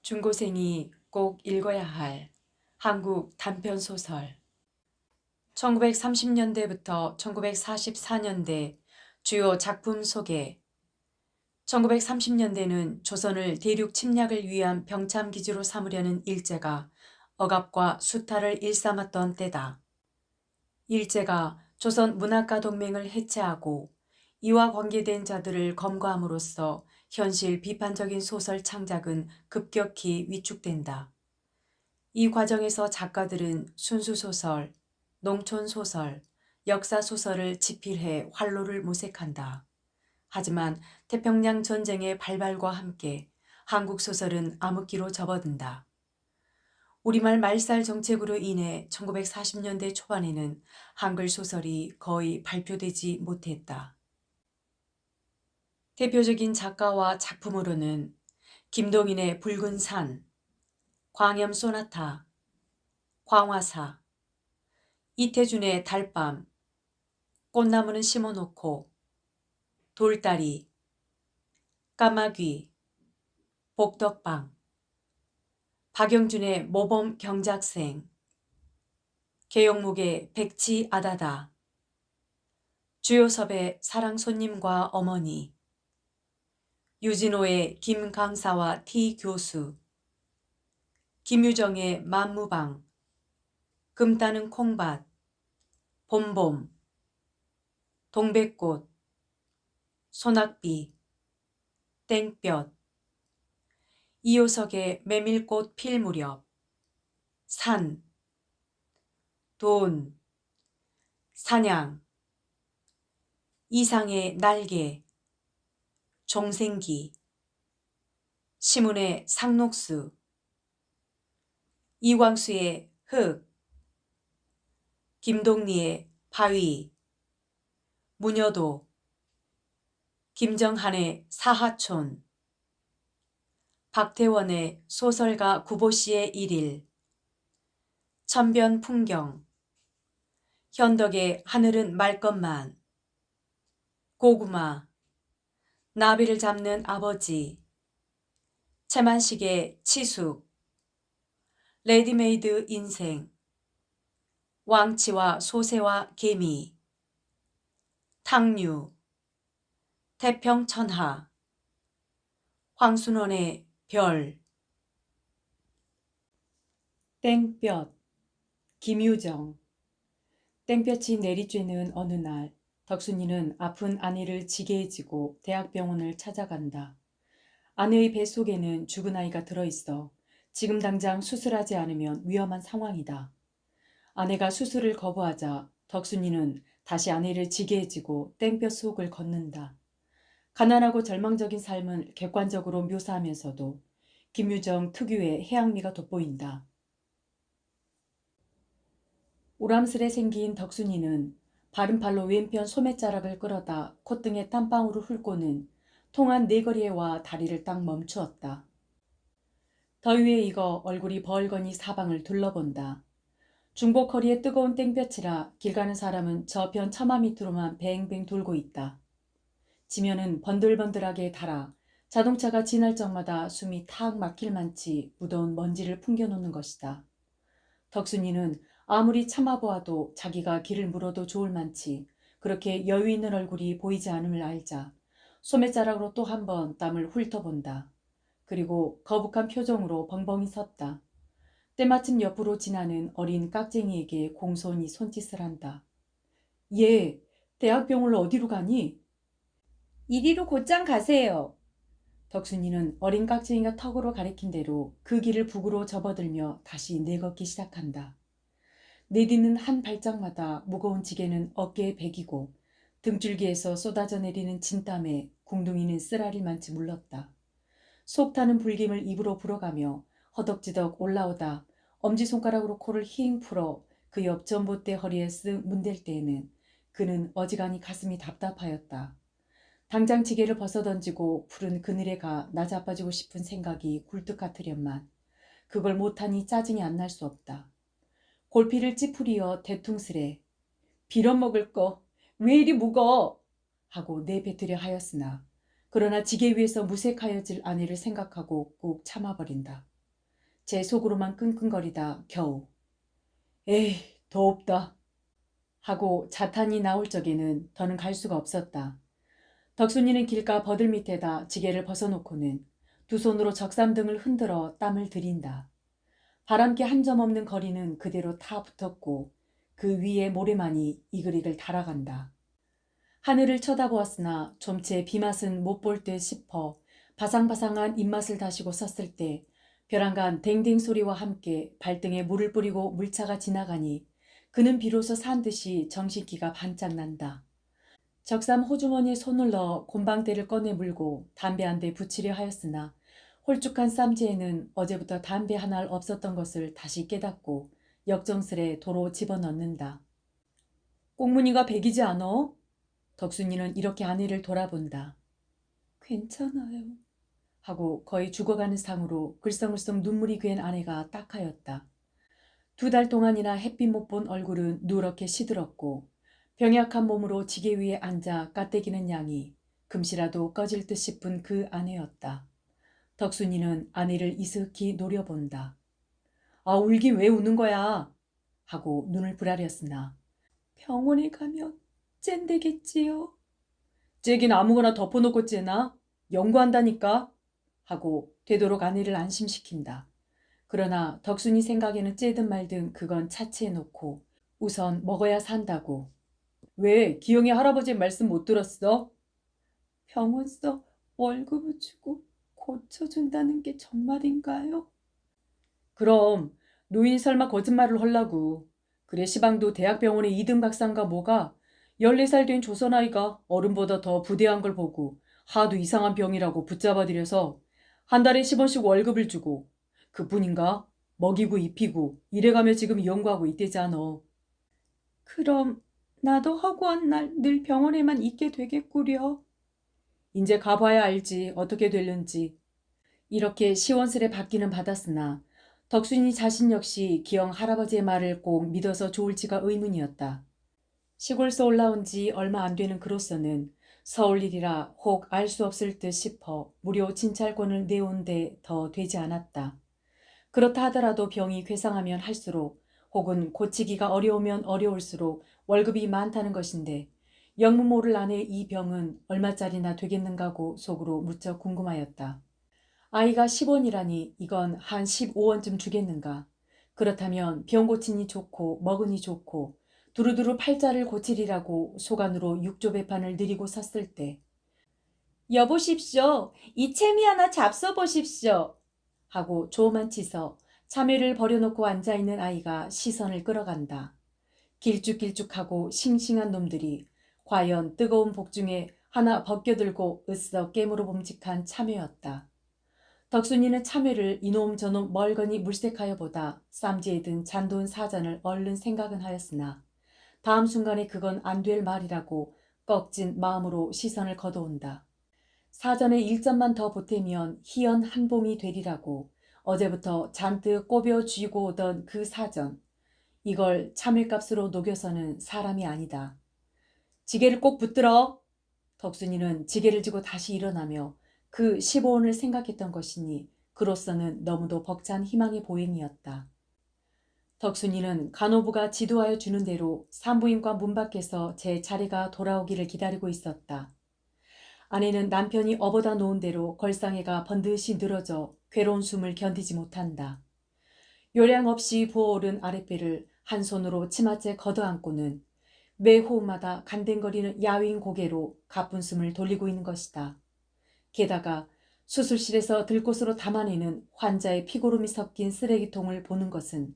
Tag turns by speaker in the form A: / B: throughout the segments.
A: 중고생이 꼭 읽어야 할 한국 단편소설 1930년대부터 1944년대 주요 작품 소개 1930년대는 조선을 대륙 침략을 위한 병참기지로 삼으려는 일제가 억압과 수탈을 일삼았던 때다. 일제가 조선 문학가 동맹을 해체하고 이와 관계된 자들을 검거함으로써 현실 비판적인 소설 창작은 급격히 위축된다. 이 과정에서 작가들은 순수소설, 농촌소설, 역사소설을 집필해 활로를 모색한다. 하지만 태평양 전쟁의 발발과 함께 한국 소설은 암흑기로 접어든다. 우리말 말살 정책으로 인해 1940년대 초반에는 한글 소설이 거의 발표되지 못했다. 대표적인 작가와 작품으로는 김동인의 붉은 산, 광염 소나타, 광화사, 이태준의 달밤, 꽃나무는 심어놓고, 돌다리, 까마귀, 복덕방, 박영준의 모범 경작생, 계영묵의 백치 아다다, 주요섭의 사랑손님과 어머니, 유진호의 김강사와 T 교수, 김유정의 만무방, 금 따는 콩밭, 봄봄, 동백꽃, 소낙비, 땡볕, 이효석의 메밀꽃 필 무렵, 산, 돈, 사냥, 이상의 날개, 종생기, 시문의 상록수, 이광수의 흙, 김동리의 바위, 문여도, 김정한의 사하촌, 박태원의 소설가 구보씨의 일일, 천변 풍경, 현덕의 하늘은 맑건만, 고구마, 나비를 잡는 아버지, 채만식의 치숙, 레디메이드 인생, 왕치와 소새와 개미, 탕류, 태평천하, 황순원의 별, 땡볕, 김유정. 땡볕이 내리쬐는 어느 날 덕순이는 아픈 아내를 지게에 지고 대학병원을 찾아간다. 아내의 뱃속에는 죽은 아이가 들어있어 지금 당장 수술하지 않으면 위험한 상황이다. 아내가 수술을 거부하자 덕순이는 다시 아내를 지게에 지고 땡볕 속을 걷는다. 가난하고 절망적인 삶을 객관적으로 묘사하면서도 김유정 특유의 해악미가 돋보인다. 우람스레 생긴 덕순이는 바른팔로 왼편 소매자락을 끌어다 콧등에 땀방울을 훑고는 통한 네거리에 와 다리를 딱 멈추었다. 더위에 익어 얼굴이 벌거니 사방을 둘러본다. 중복 허리에 뜨거운 땡볕이라 길 가는 사람은 저편 처마 밑으로만 뱅뱅 돌고 있다. 지면은 번들번들하게 달아 자동차가 지날 적마다 숨이 탁 막힐 만치 무더운 먼지를 풍겨놓는 것이다. 덕순이는 아무리 참아보아도 자기가 길을 물어도 좋을 만치 그렇게 여유 있는 얼굴이 보이지 않음을 알자 소매자락으로 또 한 번 땀을 훑어본다. 그리고 거북한 표정으로 벙벙이 섰다. 때마침 옆으로 지나는 어린 깍쟁이에게 공손히 손짓을 한다. 얘, 대학병원로 어디로 가니? 이리로 곧장 가세요. 덕순이는 어린 깍쟁이가 턱으로 가리킨 대로 그 길을 북으로 접어들며 다시 내걷기 시작한다. 내디는 한 발짝마다 무거운 지게는 어깨에 베기고 등줄기에서 쏟아져 내리는 진땀에 궁둥이는 쓰라릴만치 물렀다. 속 타는 불김을 입으로 불어가며 허덕지덕 올라오다 엄지손가락으로 코를 힝 풀어 그 옆 전봇대 허리에 쓱 문댈 때에는 그는 어지간히 가슴이 답답하였다. 당장 지게를 벗어던지고 푸른 그늘에 가 나자빠지고 싶은 생각이 굴뚝 같으련만 그걸 못하니 짜증이 안 날 수 없다. 골피를 찌푸리어 대퉁스레 빌어먹을 거 왜 이리 무거 하고 내뱉으려 하였으나 그러나 지게 위에서 무색하여질 아내를 생각하고 꾹 참아버린다. 제 속으로만 끙끙거리다 겨우 에이, 더웁다 하고 자탄이 나올 적에는 더는 갈 수가 없었다. 덕순이는 길가 버들 밑에다 지게를 벗어놓고는 두 손으로 적삼등을 흔들어 땀을 들인다. 바람기 한 점 없는 거리는 그대로 타 붙었고 그 위에 모래만이 이글이글 달아간다. 하늘을 쳐다보았으나 좀채 비맛은 못 볼 듯 싶어 바상바상한 입맛을 다시고 섰을 때 벼랑간 댕댕 소리와 함께 발등에 물을 뿌리고 물차가 지나가니 그는 비로소 산 듯이 정신기가 반짝 난다. 적삼 호주머니에 손을 넣어 곰방대를 꺼내 물고 담배 한 대 붙이려 하였으나 홀쭉한 쌈지에는 어제부터 담배 한 알 없었던 것을 다시 깨닫고 역정스레 도로 집어넣는다. 꽁무니가 백이지 않어? 덕순이는 이렇게 아내를 돌아본다. 괜찮아요. 하고 거의 죽어가는 상으로 글썽글썽 눈물이 괴한 아내가 딱하였다. 2달 동안이나 햇빛 못 본 얼굴은 누렇게 시들었고 병약한 몸으로 지게 위에 앉아 까떼기는 양이 금시라도 꺼질 듯 싶은 그 아내였다. 덕순이는 아내를 이슥히 노려본다. 아, 울긴 왜 우는 거야? 하고 눈을 부라렸으나 병원에 가면 쨘되겠지요. 째긴 아무거나 덮어놓고 째나? 연구한다니까? 하고 되도록 아내를 안심시킨다. 그러나 덕순이 생각에는 째든 말든 그건 차치해 놓고 우선 먹어야 산다고. 왜 기영이 할아버지 말씀 못 들었어? 병원서 월급을 주고 고쳐준다는 게 정말인가요? 그럼 노인 설마 거짓말을 헐라고. 그래 시방도 대학병원의 2등 박사인가 뭐가 14살 된 조선아이가 어른보다 더 부대한 걸 보고 하도 이상한 병이라고 붙잡아들여서 한 달에 10원씩 월급을 주고 그뿐인가? 먹이고 입히고 이래가며 지금 연구하고 있대잖아. 그럼 나도 허구한 날 늘 병원에만 있게 되겠구려. 이제 가봐야 알지 어떻게 될는지. 이렇게 시원스레 받기는 받았으나 덕순이 자신 역시 기영 할아버지의 말을 꼭 믿어서 좋을지가 의문이었다. 시골서 올라온 지 얼마 안 되는 그로서는 서울 일이라 혹 알 수 없을 듯 싶어 무료 진찰권을 내온 데 더 되지 않았다. 그렇다 하더라도 병이 괴상하면 할수록 혹은 고치기가 어려우면 어려울수록 월급이 많다는 것인데 영문 모를 아내의 이 병은 얼마짜리나 되겠는가고 속으로 무척 궁금하였다. 아이가 10원이라니 이건 한 15원쯤 주겠는가. 그렇다면 병 고치니 좋고 먹으니 좋고 두루두루 팔자를 고치리라고 소간으로 육조 배판을 느리고 섰을 때 여보십시오. 이 채미 하나 잡숴보십시오. 하고 조만 치서 참외를 버려놓고 앉아있는 아이가 시선을 끌어간다. 길쭉길쭉하고 싱싱한 놈들이 과연 뜨거운 복중에 하나 벗겨들고 으쓱 깨물어 봄직한 참외였다. 덕순이는 참외를 이놈 저놈 멀거니 물색하여 보다 쌈지에 든 잔돈 사전을 얼른 생각은 하였으나 다음 순간에 그건 안 될 말이라고 꺾진 마음으로 시선을 걷어온다. 사전에 1점만 더 보태면 희연 한 봉이 되리라고 어제부터 잔뜩 꼬벼 쥐고 오던 그 사전. 이걸 참외값으로 녹여서는 사람이 아니다. 지게를 꼭 붙들어. 덕순이는 지게를 지고 다시 일어나며 그 15원을 생각했던 것이니 그로서는 너무도 벅찬 희망의 보행이었다. 덕순이는 간호부가 지도하여 주는 대로 산부인과 문 밖에서 제 차례가 돌아오기를 기다리고 있었다. 아내는 남편이 업어다 놓은 대로 걸상해가 번듯이 늘어져 괴로운 숨을 견디지 못한다. 요량 없이 부어오른 아랫배를 한 손으로 치마째 걷어안고는 매 호흡마다 간댕거리는 야윈 고개로 가쁜 숨을 돌리고 있는 것이다. 게다가 수술실에서 들곳으로 담아내는 환자의 피고름이 섞인 쓰레기통을 보는 것은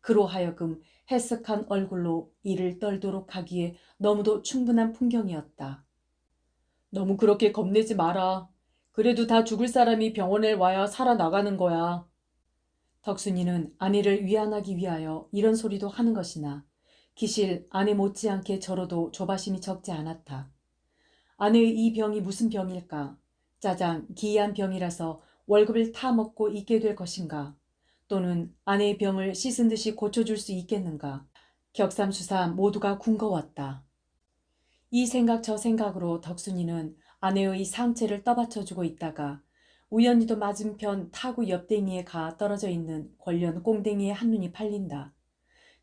A: 그로 하여금 해석한 얼굴로 이를 떨도록 하기에 너무도 충분한 풍경이었다. 너무 그렇게 겁내지 마라. 그래도 다 죽을 사람이 병원에 와야 살아나가는 거야. 덕순이는 아내를 위안하기 위하여 이런 소리도 하는 것이나 기실 아내 못지않게 저로도 조바심이 적지 않았다. 아내의 이 병이 무슨 병일까? 짜장 기이한 병이라서 월급을 타먹고 있게 될 것인가? 또는 아내의 병을 씻은 듯이 고쳐줄 수 있겠는가? 격삼수사 모두가 궁거웠다. 이 생각 저 생각으로 덕순이는 아내의 상체를 떠받쳐주고 있다가 우연히도 맞은편 타구 옆댕이에 가 떨어져 있는 권련 꽁댕이의 한눈이 팔린다.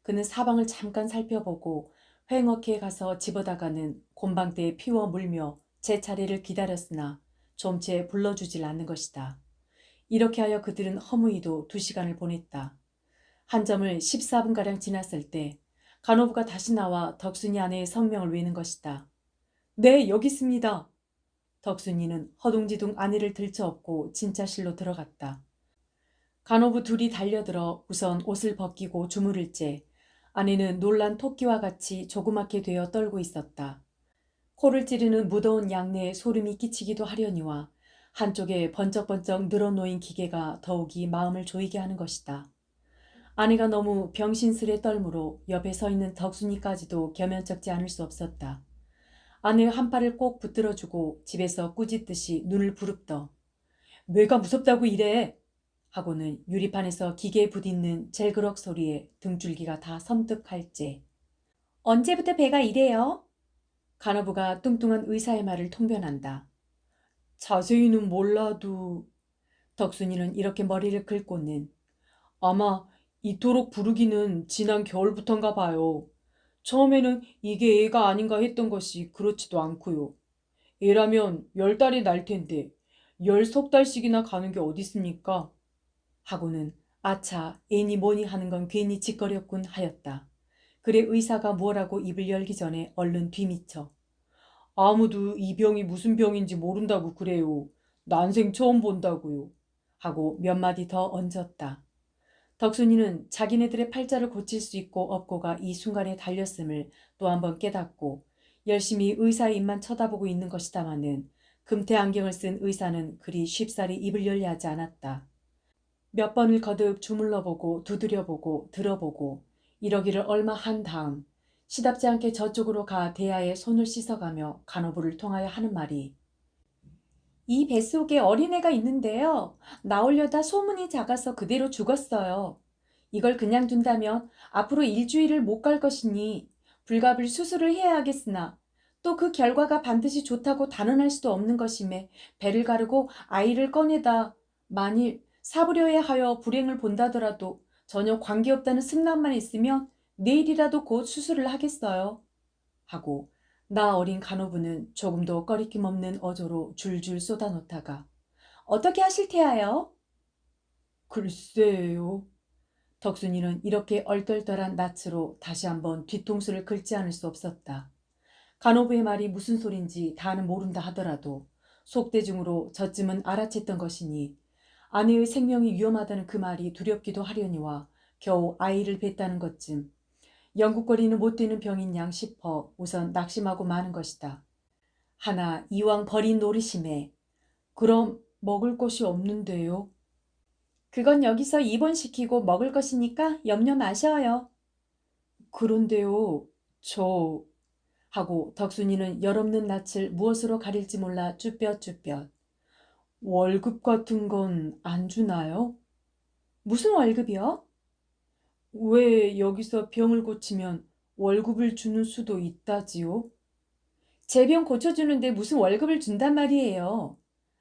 A: 그는 사방을 잠깐 살펴보고 휑어케에 가서 집어다가는 곤방대에 피워 물며 제 차례를 기다렸으나 좀채 불러주질 않는 것이다. 이렇게 하여 그들은 허무히도 2시간을 보냈다. 한 점을 14분가량 지났을 때 간호부가 다시 나와 덕순이 아내의 성명을 외는 것이다. 네, 여기 있습니다. 덕순이는 허둥지둥 아내를 들쳐업고 진짜실로 들어갔다. 간호부 둘이 달려들어 우선 옷을 벗기고 주무를 째 아내는 놀란 토끼와 같이 조그맣게 되어 떨고 있었다. 코를 찌르는 무더운 양내에 소름이 끼치기도 하려니와 한쪽에 번쩍번쩍 늘어놓인 기계가 더욱이 마음을 조이게 하는 것이다. 아내가 너무 병신스레 떨므로 옆에 서 있는 덕순이까지도 겸연쩍지 않을 수 없었다. 아내의 한 팔을 꼭 붙들어주고 집에서 꾸짖듯이 눈을 부릅떠 뇌가 무섭다고 이래 하고는 유리판에서 기계에 부딪는 젤그럭 소리에 등줄기가 다 섬뜩할째 언제부터 배가 이래요? 간호부가 뚱뚱한 의사의 말을 통변한다. 자세히는 몰라도 덕순이는 이렇게 머리를 긁고는 아마 이토록 부르기는 지난 겨울부터인가 봐요. 처음에는 이게 애가 아닌가 했던 것이 그렇지도 않고요. 애라면 10달이 날 텐데 10석 달씩이나 가는 게 어딨습니까? 하고는 아차 애니 뭐니 하는 건 괜히 짓거렸군 하였다. 그래 의사가 뭐라고 입을 열기 전에 얼른 뒤미쳐 아무도 이 병이 무슨 병인지 모른다고 그래요. 난생 처음 본다고요. 하고 몇 마디 더 얹었다. 덕순이는 자기네들의 팔자를 고칠 수 있고 없고가 이 순간에 달렸음을 또 한 번 깨닫고 열심히 의사의 입만 쳐다보고 있는 것이다마는 금태 안경을 쓴 의사는 그리 쉽사리 입을 열려 하지 않았다. 몇 번을 거듭 주물러보고 두드려보고 들어보고 이러기를 얼마 한 다음 시답지 않게 저쪽으로 가 대야에 손을 씻어가며 간호부를 통하여 하는 말이 이 뱃속에 어린애가 있는데요. 나오려다 소문이 작아서 그대로 죽었어요. 이걸 그냥 둔다면 앞으로 일주일을 못 갈 것이니 불갑을 수술을 해야 하겠으나 또 그 결과가 반드시 좋다고 단언할 수도 없는 것임에 배를 가르고 아이를 꺼내다 만일 사부려야 하여 불행을 본다더라도 전혀 관계없다는 승낙만 있으면 내일이라도 곧 수술을 하겠어요. 하고 나 어린 간호부는 조금도 꺼리낌 없는 어조로 줄줄 쏟아놓다가 어떻게 하실 테하요? 글쎄요. 덕순이는 이렇게 얼떨떨한 낯으로 다시 한번 뒤통수를 긁지 않을 수 없었다. 간호부의 말이 무슨 소린지 다는 모른다 하더라도 속대중으로 저쯤은 알아챘던 것이니 아내의 생명이 위험하다는 그 말이 두렵기도 하려니와 겨우 아이를 뱄다는 것쯤 영국거리는 못 되는 병인 양 싶어 우선 낙심하고 마는 것이다. 하나 이왕 버린 노릇임에 그럼 먹을 것이 없는데요. 그건 여기서 입원시키고 먹을 것이니까 염려 마셔요. 그런데요. 저... 하고 덕순이는 열없는 낯을 무엇으로 가릴지 몰라 쭈뼛쭈뼛. 월급 같은 건 안 주나요? 무슨 월급이요? 왜 여기서 병을 고치면 월급을 주는 수도 있다지요? 제 병 고쳐주는데 무슨 월급을 준단 말이에요.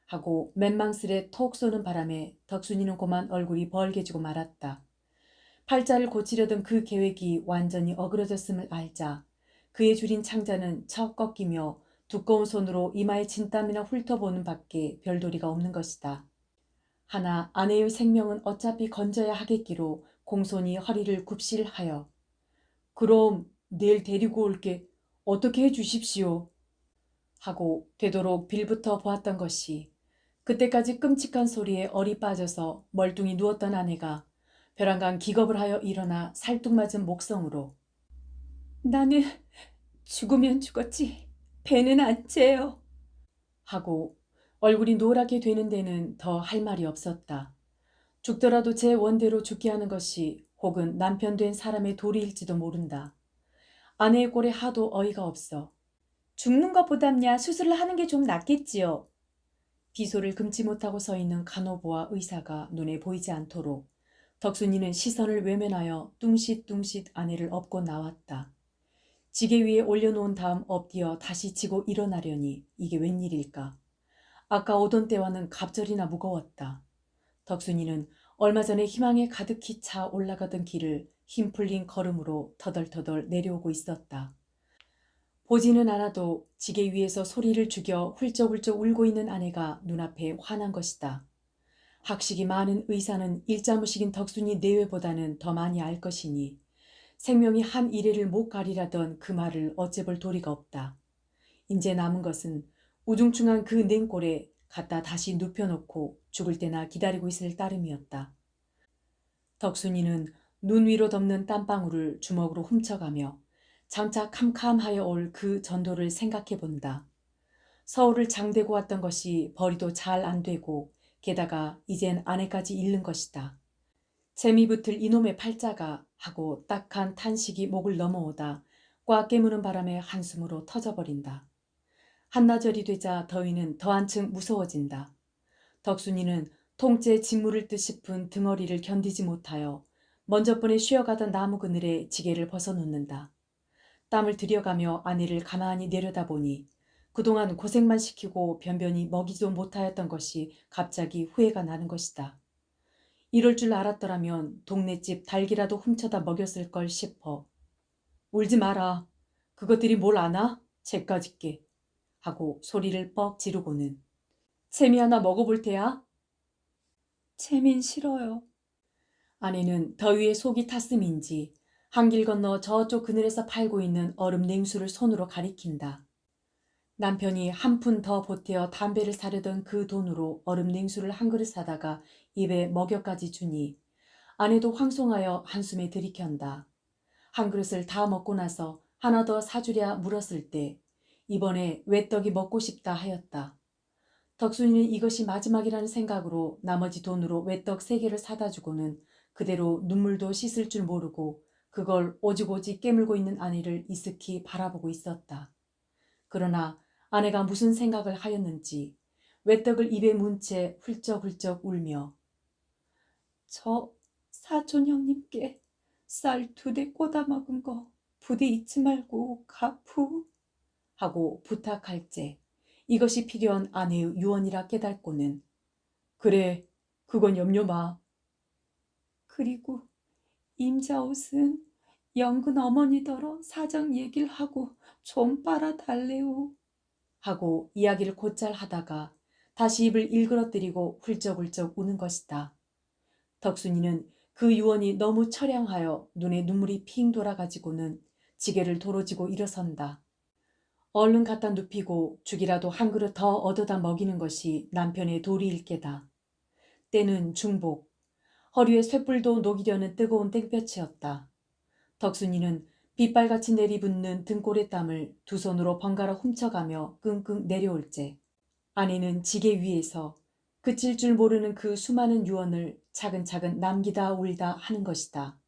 A: 하고 맨망스레 톡 쏘는 바람에 덕순이는 고만 얼굴이 벌개지고 말았다. 팔자를 고치려던 그 계획이 완전히 어그러졌음을 알자 그의 줄인 창자는 척 꺾이며 두꺼운 손으로 이마에 진땀이나 훑어보는 밖에 별도리가 없는 것이다. 하나 아내의 생명은 어차피 건져야 하겠기로 공손히 허리를 굽실하여 그럼 내일 데리고 올게 어떻게 해주십시오. 하고 되도록 빌부터 보았던 것이 그때까지 끔찍한 소리에 얼이 빠져서 멀뚱히 누웠던 아내가 벼랑간 기겁을 하여 일어나 살뚝맞은 목성으로 나는 죽으면 죽었지 배는 안 째요. 하고 얼굴이 노랗게 되는 데는 더 할 말이 없었다. 죽더라도 제 원대로 죽게 하는 것이 혹은 남편 된 사람의 도리일지도 모른다. 아내의 꼴에 하도 어이가 없어. 죽는 것보담야 수술을 하는 게 좀 낫겠지요. 비소를 금치 못하고 서 있는 간호부와 의사가 눈에 보이지 않도록 덕순이는 시선을 외면하여 뚱싯뚱싯 아내를 업고 나왔다. 지게 위에 올려놓은 다음 엎드려 다시 지고 일어나려니 이게 웬일일까. 아까 오던 때와는 갑절이나 무거웠다. 덕순이는 얼마 전에 희망에 가득히 차 올라가던 길을 힘 풀린 걸음으로 터덜터덜 내려오고 있었다. 보지는 않아도 지게 위에서 소리를 죽여 훌쩍훌쩍 울고 있는 아내가 눈앞에 환한 것이다. 학식이 많은 의사는 일자무식인 덕순이 내외보다는 더 많이 알 것이니 생명이 한 이래를 못 가리라던 그 말을 어째볼 도리가 없다. 이제 남은 것은 우중충한 그 냉골에 갖다 다시 눕혀놓고 죽을 때나 기다리고 있을 따름이었다. 덕순이는 눈 위로 덮는 땀방울을 주먹으로 훔쳐가며 장차 캄캄하여 올 그 전도를 생각해 본다. 서울을 장대고 왔던 것이 벌이도 잘 안 되고 게다가 이젠 아내까지 잃는 것이다. 재미붙을 이놈의 팔자가 하고 딱한 탄식이 목을 넘어오다 꽉 깨무는 바람에 한숨으로 터져버린다. 한나절이 되자 더위는 더 한층 무서워진다. 덕순이는 통째 진물을 듯 싶은 등어리를 견디지 못하여 먼저번에 쉬어가던 나무 그늘에 지게를 벗어놓는다. 땀을 들여가며 아내를 가만히 내려다보니 그동안 고생만 시키고 변변히 먹이지도 못하였던 것이 갑자기 후회가 나는 것이다. 이럴 줄 알았더라면 동네집 닭이라도 훔쳐다 먹였을 걸 싶어. 울지 마라. 그것들이 뭘 아나? 쟤까짓게. 하고 소리를 뻑 지르고는 채미 하나 먹어볼 테야. 채민 싫어요. 아내는 더위에 속이 탔음인지 한길 건너 저쪽 그늘에서 팔고 있는 얼음 냉수를 손으로 가리킨다. 남편이 한 푼 더 보태어 담배를 사려던 그 돈으로 얼음 냉수를 한 그릇 사다가 입에 먹여까지 주니 아내도 황송하여 한숨에 들이켠다. 한 그릇을 다 먹고 나서 하나 더 사주랴 물었을 때 이번에 외떡이 먹고 싶다 하였다. 덕순이는 이것이 마지막이라는 생각으로 나머지 돈으로 외떡 3개를 사다 주고는 그대로 눈물도 씻을 줄 모르고 그걸 오직오직 깨물고 있는 아내를 이쓱히 바라보고 있었다. 그러나 아내가 무슨 생각을 하였는지 외떡을 입에 문 채 훌쩍훌쩍 울며 저 사촌 형님께 쌀 2대 꽂아 먹은 거 부디 잊지 말고 갚으 하고 부탁할제 이것이 필요한 아내의 유언이라 깨닫고는 그래 그건 염려 마. 그리고 임자옷은 영근 어머니더러 사정 얘기를 하고 좀 빨아달래오 하고 이야기를 곧잘 하다가 다시 입을 일그러뜨리고 훌쩍훌쩍 우는 것이다. 덕순이는 그 유언이 너무 처량하여 눈에 눈물이 핑 돌아가지고는 지게를 도로지고 일어선다. 얼른 갖다 눕히고 죽이라도 한 그릇 더 얻어다 먹이는 것이 남편의 도리일 게다. 때는 중복, 허리에 쇳불도 녹이려는 뜨거운 땡볕이었다. 덕순이는 빗발같이 내리붙는 등골의 땀을 두 손으로 번갈아 훔쳐가며 끙끙 내려올째 아내는 지게 위에서 그칠 줄 모르는 그 수많은 유언을 차근차근 남기다 울다 하는 것이다.